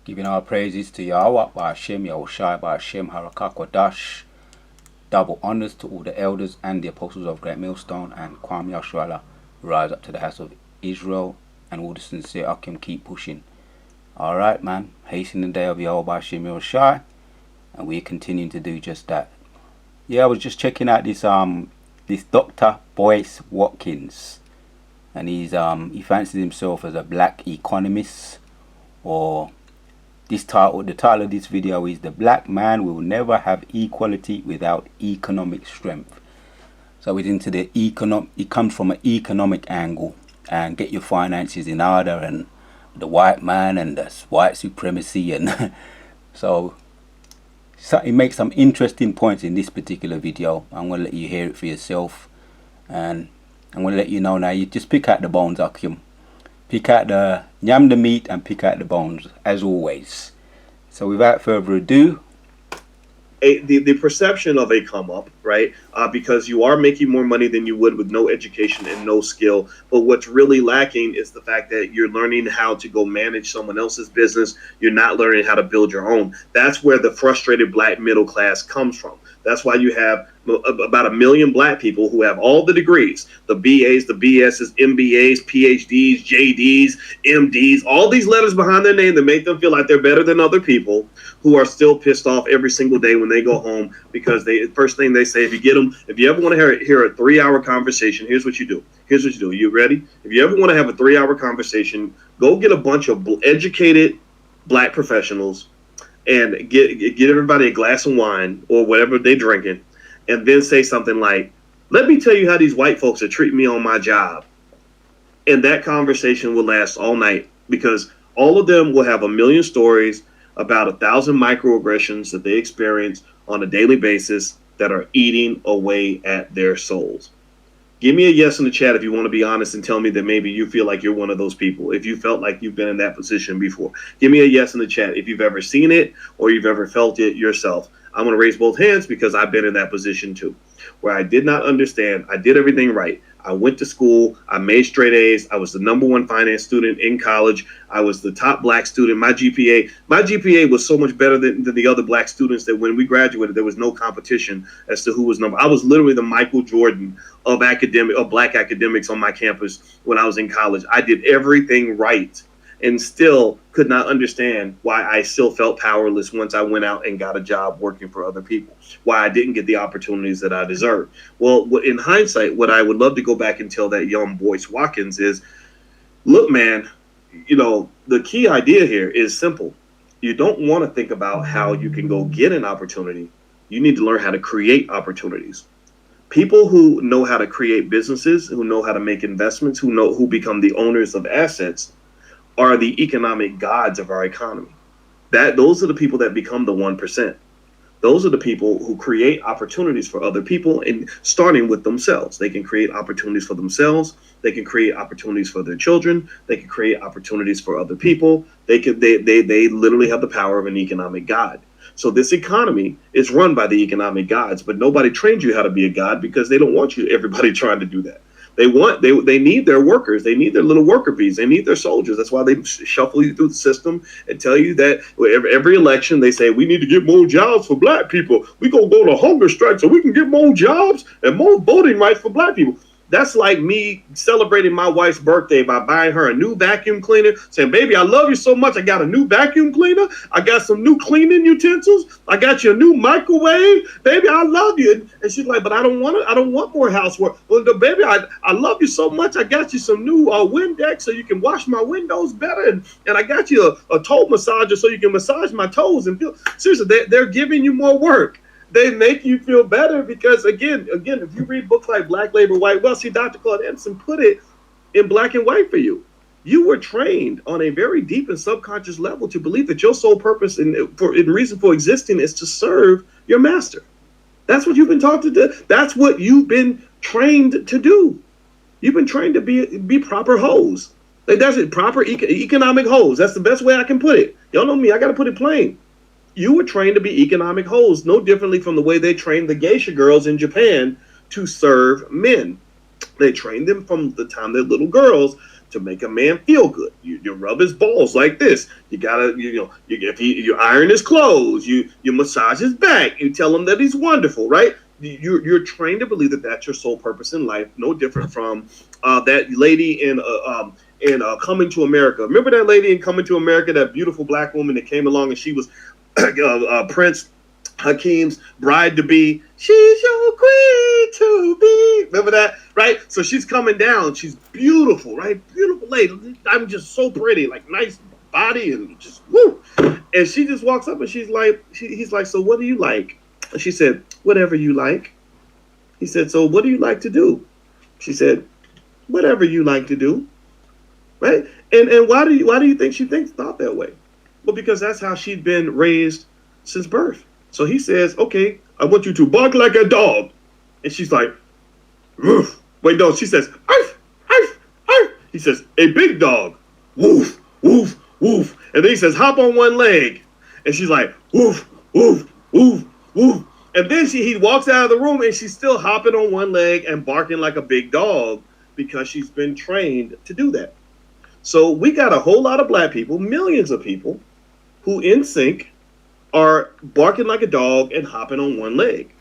Giving our praises to Yahweh, Ba'ashem, Yahushai, Ba'ashem, Harakakwadash. Double honors to all the elders and the apostles of Great Millstone and Kwam Yashrala, rise up to the house of Israel, and all the sincere Akim keep pushing. Alright, man, hasten the day of Yahweh Ba'ashem Yahushai, and we're continuing to do just that. Yeah, I was just checking out this Dr. Boyce Watkins, and he fancies himself as a black economist, or the title of this video is "The Black Man Will Never Have Equality Without Economic Strength." So it's into the it comes from an economic angle, and get your finances in order, and the white man and the white supremacy, and so it makes some interesting points in this particular video. I'm going to let you hear it for yourself, and I'm going to let you know now, you just pick out the bones, Akim. Pick out yam the meat and pick out the bones, as always. So without further ado, the perception of a come up, right? Because you are making more money than you would with no education and no skill. But what's really lacking is the fact that you're learning how to go manage someone else's business. You're not learning how to build your own. That's where the frustrated black middle class comes from. That's why you have about 1 million black people who have all the degrees, the BAs, the BSs, MBAs, PhDs, JDs, MDs, all these letters behind their name that make them feel like they're better than other people, who are still pissed off every single day when they go home because first thing they say, if you ever want to hear a 3-hour conversation, here's what you do. Here's what you do. You ready? If you ever want to have a 3-hour conversation, go get a bunch of educated black professionals and get everybody a glass of wine or whatever they're drinking, and then say something like, let me tell you how these white folks are treating me on my job. And that conversation will last all night, because all of them will have 1 million stories about 1,000 microaggressions that they experience on a daily basis that are eating away at their souls. Give me a yes in the chat if you want to be honest and tell me that maybe you feel like you're one of those people. If you felt like you've been in that position before, give me a yes in the chat if you've ever seen it or you've ever felt it yourself. I'm going to raise both hands because I've been in that position too, where I did not understand. I did everything right. I went to school. I made straight A's. I was the #1 finance student in college. I was the top black student. My GPA was so much better than the other black students that when we graduated, there was no competition as to who was number. I was literally the Michael Jordan of black academics on my campus when I was in college. I did everything right, and still could not understand why I still felt powerless once I went out and got a job working for other people, why I didn't get the opportunities that I deserved. Well, in hindsight, what I would love to go back and tell that young Boyce Watkins is, look, man, the key idea here is simple. You don't want to think about how you can go get an opportunity. You need to learn how to create opportunities. People who know how to create businesses, who know how to make investments, who become the owners of assets, are the economic gods of our economy. Those are the people that become the 1%. Those are the people who create opportunities for other people, and starting with themselves. They can create opportunities for themselves. They can create opportunities for their children. They can create opportunities for other people. They literally have the power of an economic god. So this economy is run by the economic gods, but nobody trained you how to be a god because they don't want everybody trying to do that. They need their workers. They need their little worker bees. They need their soldiers. That's why they shuffle you through the system and tell you that every election they say, we need to get more jobs for black people. We're going to go to hunger strike so we can get more jobs and more voting rights for black people. That's like me celebrating my wife's birthday by buying her a new vacuum cleaner, saying, baby, I love you so much. I got a new vacuum cleaner. I got some new cleaning utensils. I got you a new microwave. Baby, I love you. And she's like, but I don't want more housework. Well, baby, I love you so much. I got you some new Windex so you can wash my windows better. And I got you a toe massager so you can massage my toes and feel. Seriously, they're giving you more work. They make you feel better because, again, if you read books like Black Labor, White Wealth, see, Dr. Claude Anderson put it in black and white for you. You were trained on a very deep and subconscious level to believe that your sole purpose and reason for existing is to serve your master. That's what you've been taught to do. That's what you've been trained to do. You've been trained to be proper hoes. Like, that's it, proper economic hoes. That's the best way I can put it. Y'all know me. I got to put it plain. You were trained to be economic hoes, no differently from the way they trained the geisha girls in Japan to serve men. They trained them from the time they're little girls to make a man feel good. You rub his balls like this. You gotta, you iron his clothes. You massage his back. You tell him that he's wonderful, right? You're trained to believe that that's your sole purpose in life. No different from that lady in Coming to America. Remember that lady in Coming to America, that beautiful black woman that came along and she was Prince Hakeem's bride to be. She's your queen to be. Remember that, right? So she's coming down. She's beautiful, right? Beautiful lady. I'm just so pretty, like nice body and just woo. And she just walks up and he's like, so what do you like? And she said, whatever you like. He said, so what do you like to do? She said, whatever you like to do. Right? And why do you think she thought that way? Well, because that's how she'd been raised since birth. So he says, okay, I want you to bark like a dog. And she's like, woof. Wait, no, she says, arf, arf, arf. He says, a big dog. Woof, woof, woof. And then he says, hop on one leg. And she's like, woof, woof, woof, woof. And then he walks out of the room and she's still hopping on one leg and barking like a big dog because she's been trained to do that. So we got a whole lot of black people, millions of people, who in sync are barking like a dog and hopping on one leg.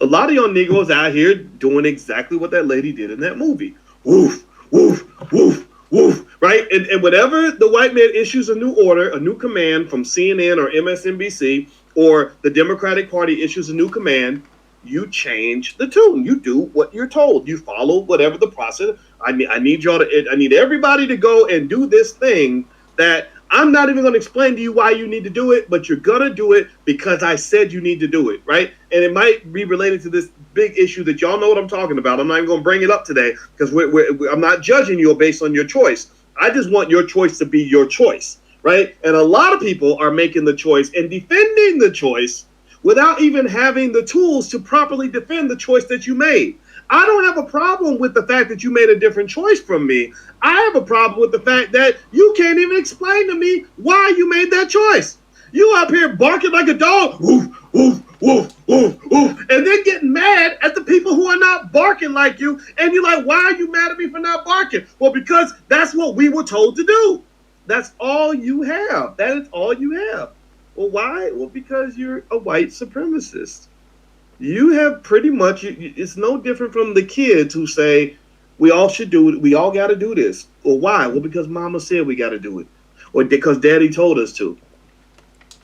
A lot of y'all Negroes out here doing exactly what that lady did in that movie. Woof, woof, woof, woof, right? And whenever the white man issues a new order, a new command from CNN or MSNBC, or the Democratic Party issues a new command, you change the tune. You do what you're told. You follow whatever the process. I need everybody to go and do this thing that I'm not even going to explain to you why you need to do it, but you're going to do it because I said you need to do it, right? And it might be related to this big issue that y'all know what I'm talking about. I'm not even going to bring it up today because I'm not judging you based on your choice. I just want your choice to be your choice, right? And a lot of people are making the choice and defending the choice without even having the tools to properly defend the choice that you made. I don't have a problem with the fact that you made a different choice from me. I have a problem with the fact that you can't even explain to me why you made that choice. You up here barking like a dog, woof, woof, woof, woof, woof, and then getting mad at the people who are not barking like you. And you're like, why are you mad at me for not barking? Well, because that's what we were told to do. That's all you have. That is all you have. Well, why? Well, because you're a white supremacist. You have pretty much, it's no different from the kids who say, we all should do it. We all got to do this. Well, why? Well, because mama said we got to do it. Or because daddy told us to.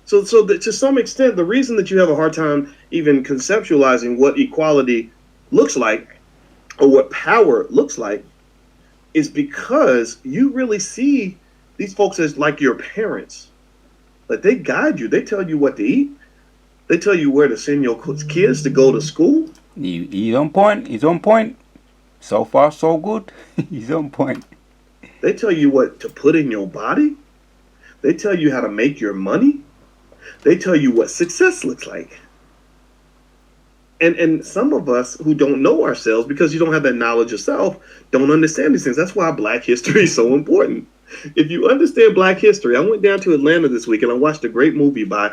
So to some extent, the reason that you have a hard time even conceptualizing what equality looks like or what power looks like is because you really see these folks as like your parents. Like they guide you. They tell you what to eat. They tell you where to send your kids to go to school. He's on point. He's on point. So far, so good. He's on point. They tell you what to put in your body. They tell you how to make your money. They tell you what success looks like. And some of us who don't know ourselves, because you don't have that knowledge yourself, don't understand these things. That's why Black history is so important. If you understand Black history, I went down to Atlanta this week and I watched a great movie by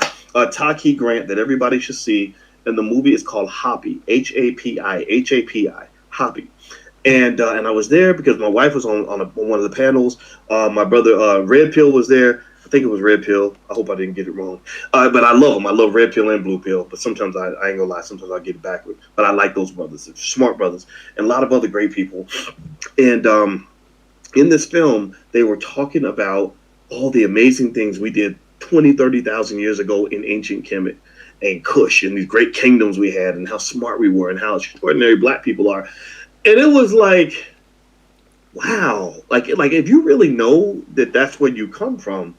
Taki Grant that everybody should see. And the movie is called Happy, Hapi, Happy. And I was there because my wife was on one of the panels. My brother Red Pill was there. I think it was Red Pill. I hope I didn't get it wrong. But I love them. I love Red Pill and Blue Pill. But sometimes I ain't gonna lie. Sometimes I get it backward. But I like those brothers. They're smart brothers. And a lot of other great people. And in this film, they were talking about all the amazing things we did 20, 30,000 years ago in ancient Kemet and Kush and these great kingdoms we had and how smart we were and how extraordinary Black people are. And it was like, wow. Like if you really know that that's where you come from,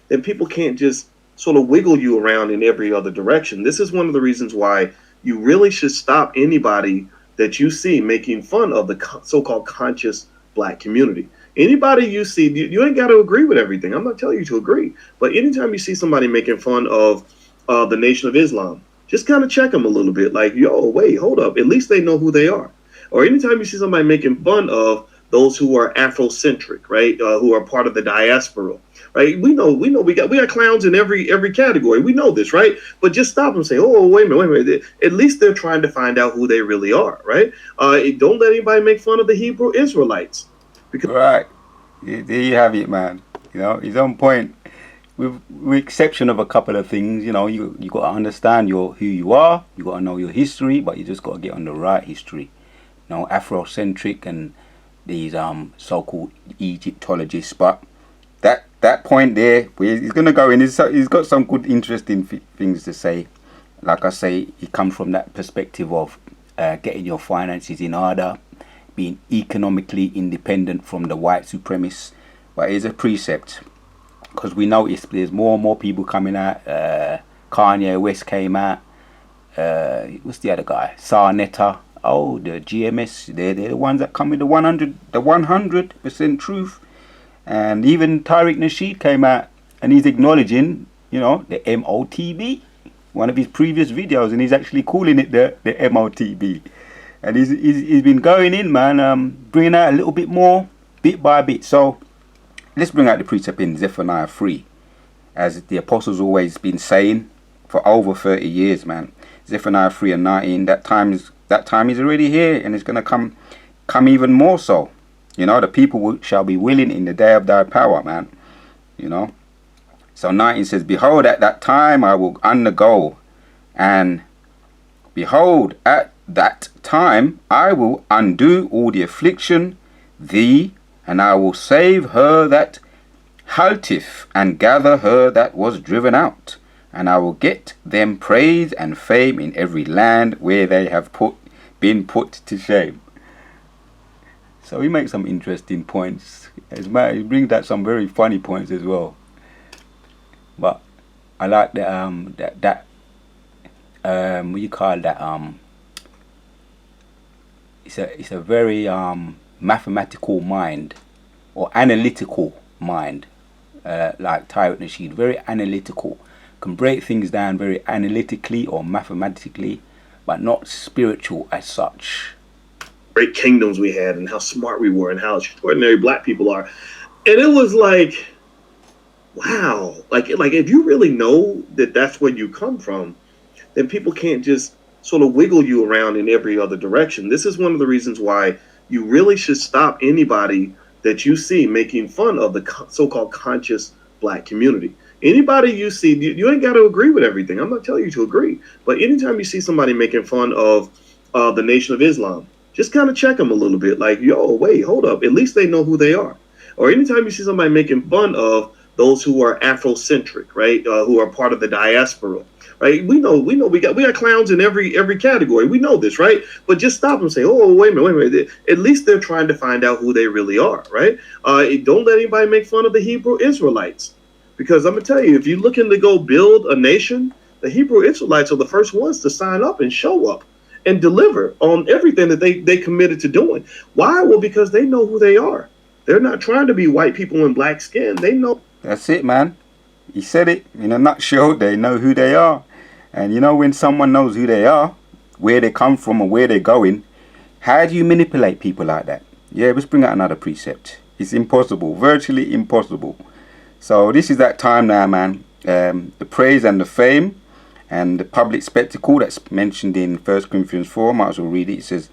then people can't just sort of wiggle you around in every other direction. This is one of the reasons why you really should stop anybody that you see making fun of the so-called conscious Black community. Anybody you see, you ain't got to agree with everything. I'm not telling you to agree. But anytime you see somebody making fun of the Nation of Islam, just kind of check them a little bit. Like, yo, wait, hold up. At least they know who they are. Or anytime you see somebody making fun of those who are Afrocentric, right? Who are part of the diaspora, right? We know we got clowns in every category. We know this, right? But just stop and say, oh, wait a minute. At least they're trying to find out who they really are, right? Don't let anybody make fun of the Hebrew Israelites. Right. There you have it, man. You know, he's on point. With exception of a couple of things, you know, you got to understand who you are. You got to know your history, but you just got to get on the right history. You know, Afrocentric and these so-called Egyptologists. But that point there, where he's gonna go in, he's got some good, interesting things to say. Like I say, it comes from that perspective of getting your finances in order, being economically independent from the white supremacists. But it's a precept, because we notice there's more and more people coming out. Kanye West came out. What's the other guy? Sarnetta. Oh, the GMS. They're the ones that come with the 100% truth. And even Tariq Nasheed came out and he's acknowledging, you know, the MOTB, one of his previous videos, and he's actually calling it the MOTB. And he's been going in, man, bringing out a little bit more, bit by bit. So let's bring out the precept in Zephaniah 3, as the apostles always been saying for over 30 years, man. Zephaniah 3 and 19, that time is already here, and it's gonna come even more so. You know, the people shall be willing in the day of thy power, man. You know. So 19 says, behold, at that time I will undergo, and behold, at that time I will undo all the affliction thee, and I will save her that halteth, and gather her that was driven out, and I will get them praise and fame in every land where they have been put to shame. So he makes some interesting points. He brings out some very funny points as well. But I like that what do you call that? It's a very mathematical mind, or analytical mind, like Tariq Nasheed. Very analytical, can break things down very analytically or mathematically, but not spiritual as such. Great kingdoms we had and how smart we were and how extraordinary black people are. And it was like, wow, like if you really know that that's where you come from, then people can't just sort of wiggle you around in every other direction. This is one of the reasons why you really should stop anybody that you see making fun of the so-called conscious black community. Anybody you see, you ain't got to agree with everything. I'm not telling you to agree, but anytime you see somebody making fun of the Nation of Islam, just kind of check them a little bit, like, yo, wait, hold up. At least they know who they are. Or anytime you see somebody making fun of those who are Afrocentric, right, who are part of the diaspora, right? We know we got clowns in every category. We know this, right? But just stop and say, oh, wait a minute. At least they're trying to find out who they really are, right? Don't let anybody make fun of the Hebrew Israelites, because I'm gonna tell you, if you're looking to go build a nation, the Hebrew Israelites are the first ones to sign up and show up and deliver on everything that they committed to doing. Why? Well, because they know who they are. They're not trying to be white people in black skin. They know. That's it, man. He said it in a nutshell. They know who they are. And you know, when someone knows who they are, where they come from and where they're going, how do you manipulate people like that? Yeah, let's bring out another precept. It's impossible, virtually impossible. So this is that time now, man. The praise and the fame and the public spectacle that's mentioned in 1 Corinthians 4, might as well read it. It says,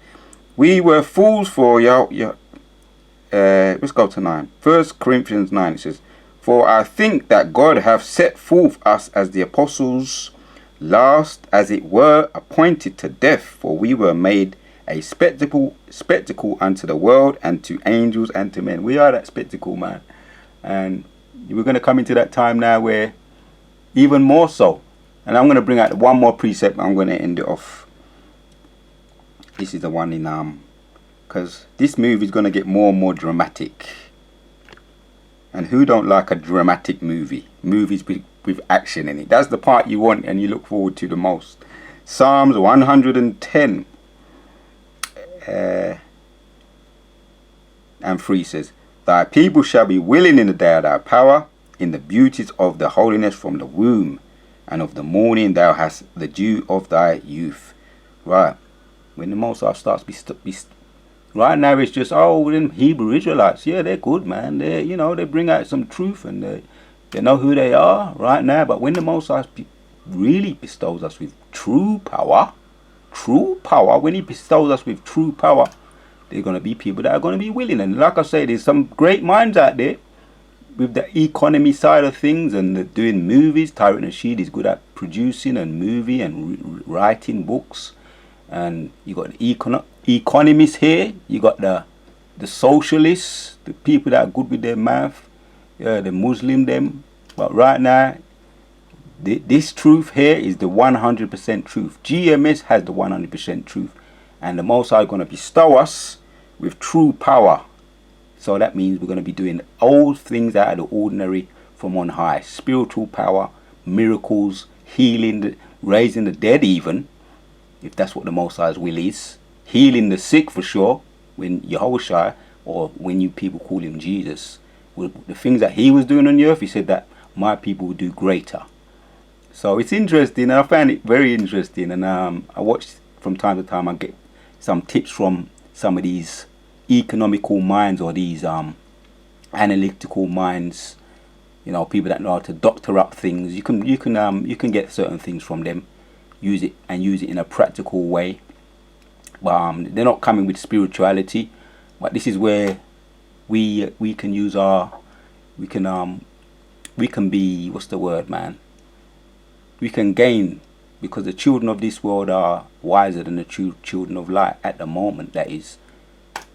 we were fools for let's go to 9. 1 Corinthians 9, it says, for I think that God hath set forth us as the apostles last, as it were, appointed to death, for we were made a spectacle unto the world, and to angels, and to men. We are that spectacle, man. And we're going to come into that time now where even more so. And I'm going to bring out one more precept. I'm going to end it off. This is the one in because this movie is going to get more and more dramatic. And who don't like a dramatic movie? Movies with action in it. That's the part you want and you look forward to the most. Psalms 110 and 3 says, thy people shall be willing in the day of thy power, in the beauties of the holiness from the womb, and of the morning thou hast the dew of thy youth. Right. When the Most High starts right now it's just, oh, them Hebrew Israelites, yeah, they're good, man. They, you know, they bring out some truth and they know who they are right now. But when the Most High really bestows us with true power, when he bestows us with true power, There are going to be people that are going to be willing. And like I say, there's some great minds out there with the economy side of things and doing movies. Tariq Nasheed is good at producing and movie and writing books. And you got the economists here. You got the socialists, the people that are good with their math, the Muslim them. But right now, this truth here is the 100% truth. GMS has the 100% truth. And the Most High is going to bestow us with true power. So that means we're going to be doing all things out of the ordinary from on high. Spiritual power, miracles, healing, raising the dead even, if that's what the Most High's will is. Healing the sick for sure, when Yahushua, or when you people call him Jesus. With the things that he was doing on the earth, he said that my people will do greater. So it's interesting. I found it very interesting. And I watch from time to time, I get some tips from some of these economical minds or these analytical minds, you know, people that know how to doctor up things. You can get certain things from them, use it in a practical way. But they're not coming with spirituality. But this is where we can use we can be, what's the word, man? We can gain, because the children of this world are wiser than the true children of light at the moment, that is.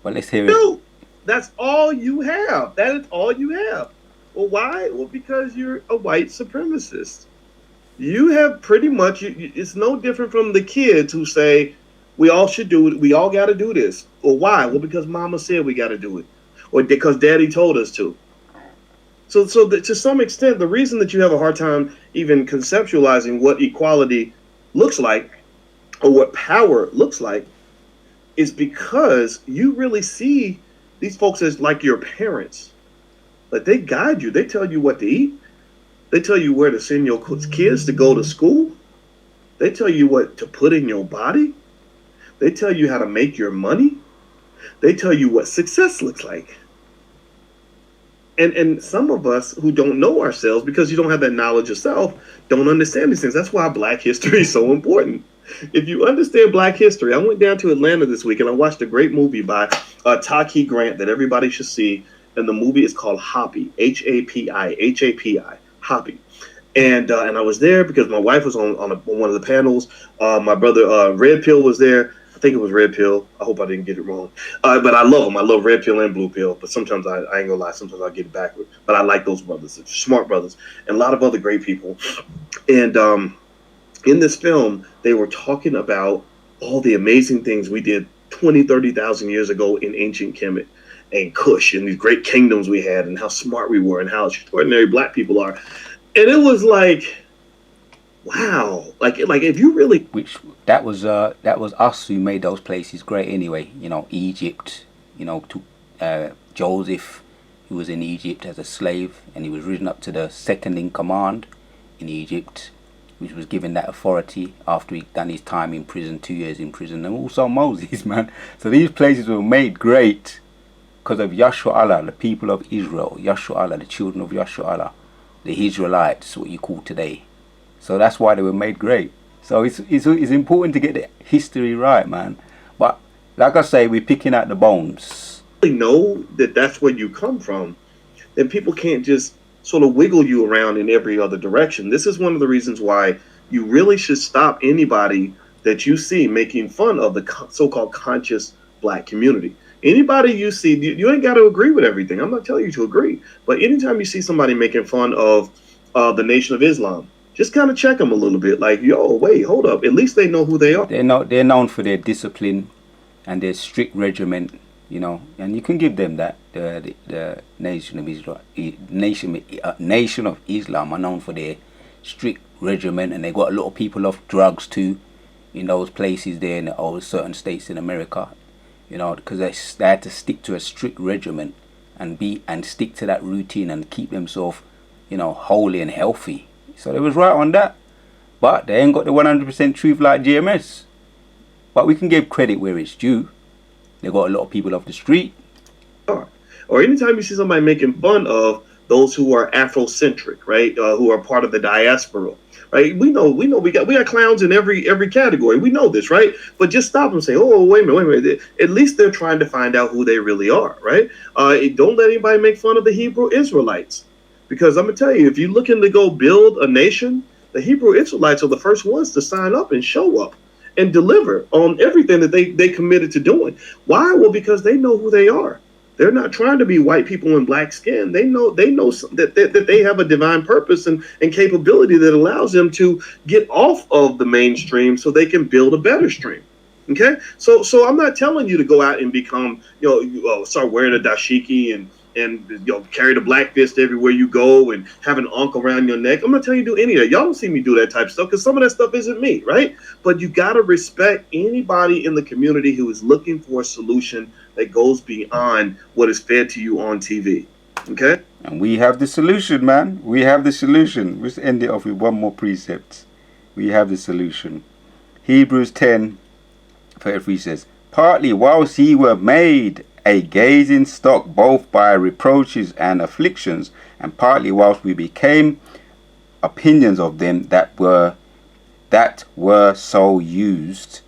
But let's hear it. Dude, that's all you have. That is all you have. Well, why? Well, because you're a white supremacist. You have pretty much, it's no different from the kids who say, we all should do it. We all got to do this. Or why? Well, because mama said we got to do it. Or because daddy told us to. So to some extent, the reason that you have a hard time even conceptualizing what equality looks like or what power looks like is because you really see these folks as like your parents. Like, they guide you. They tell you what to eat. They tell you where to send your kids to go to school. They tell you what to put in your body. They tell you how to make your money. They tell you what success looks like. And some of us who don't know ourselves, because you don't have that knowledge yourself, don't understand these things. That's why Black history is so important. If you understand Black history, I went down to Atlanta this week and I watched a great movie by Taki Grant that everybody should see. And the movie is called Happy, Hapi, Happy. And I was there because my wife was on one of the panels. My brother Red Pill was there. I think it was Red Pill. I hope I didn't get it wrong. But I love them. I love Red Pill and Blue Pill. But sometimes I ain't gonna lie. Sometimes I get it backward. But I like those brothers. They're smart brothers. And a lot of other great people. And in this film, they were talking about all the amazing things we did 20, 30,000 years ago in ancient Kemet and Kush and these great kingdoms we had and how smart we were and how extraordinary Black people are. And it was like, wow, like if you really, Which that was us who made those places great anyway. You know, Egypt. You know, to Joseph, who was in Egypt as a slave, and he was risen up to the second in command in Egypt, which was given that authority after he'd done his time in prison, 2 years in prison, and also Moses, man. So these places were made great because of Yashua Allah, the people of Israel, Yashua Allah, the children of Yashua Allah, the Israelites, what you call today. So that's why they were made great. So it's important to get the history right, man. But like I say, we're picking out the bones. know that that's where you come from, then people can't just sort of wiggle you around in every other direction. This is one of the reasons why you really should stop anybody that you see making fun of the so-called conscious Black community. Anybody you see, you ain't got to agree with everything. I'm not telling you to agree. But anytime you see somebody making fun of the Nation of Islam, just kind of check them a little bit. Like, yo, wait, hold up. At least they know who they are. They're known for their discipline and their strict regiment, you know. And you can give them that. The Nation of Israel, Nation of Islam are known for their strict regiment, and they got a lot of people off drugs too in those places there in all certain states in America. You know, because they had to stick to a strict regiment and stick to that routine and keep themselves, you know, holy and healthy. So they was right on that. But they ain't got the 100% truth like GMS. But we can give credit where it's due. They got a lot of people off the street. Or anytime you see somebody making fun of those who are Afrocentric, right, who are part of the diaspora, right? We got clowns in every category. We know this, right? But just stop and say, oh, wait a minute. At least they're trying to find out who they really are, right? Don't let anybody make fun of the Hebrew Israelites, because I'm gonna tell you, if you're looking to go build a nation, the Hebrew Israelites are the first ones to sign up and show up and deliver on everything that they committed to doing. Why? Well, because they know who they are. They're not trying to be white people in black skin. They know that they have a divine purpose and capability that allows them to get off of the mainstream so they can build a better stream. Okay, so I'm not telling you to go out and become, start wearing a dashiki and carry the black fist everywhere you go and have an ankh around your neck. I'm not telling you to do any of that. Y'all don't see me do that type of stuff because some of that stuff isn't me, right? But you got to respect anybody in the community who is looking for a solution that goes beyond what is fed to you on TV. Okay? And we have the solution, man. We have the solution. Let's end it off with one more precept. We have the solution. Hebrews 10:33 says, partly whilst ye were made a gazing stock both by reproaches and afflictions, and partly whilst we became opinions of them that were so used,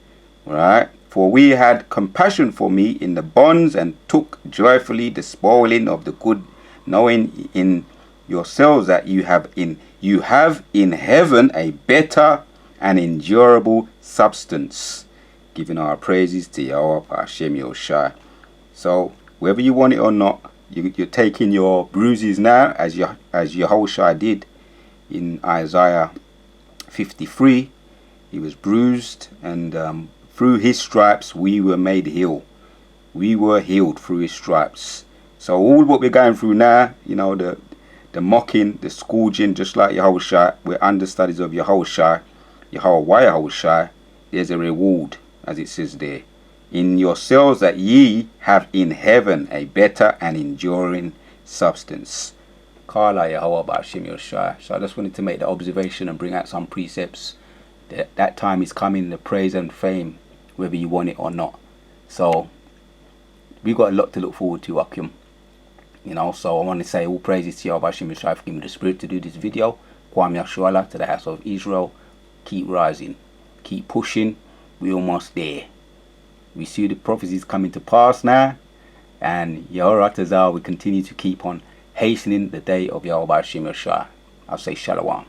right? For we had compassion for me in the bonds, and took joyfully the spoiling of the good, knowing in yourselves that you have in heaven a better and endurable substance, giving our praises to Yahweh Hashem Yoshai. So whether you want it or not, you're taking your bruises now, as Yahushua did in Isaiah 53. He was bruised, and through his stripes we were made heal. We were healed through his stripes. So all what we're going through now, the mocking, the scourging, just like Yahushua, we're understudies of Yahushua, Yahushua. There's a reward, as it says there. In yourselves that ye have in heaven a better and enduring substance. Kala Yahweh Ba'Shem Yoshai. So I just wanted to make the observation and bring out some precepts. That time is coming, the praise and fame, whether you want it or not. So we got a lot to look forward to, Akim. So I want to say all praises to Yahweh Ba'Shem Yoshai for giving me the spirit to do this video. Kwam Yashuala to the house of Israel. Keep rising. Keep pushing. We're almost there. We see the prophecies coming to pass now, and Yehoratazar will continue to keep on hastening the day of Yahweh Ba'Shem Yoshai. I'll say Shalom.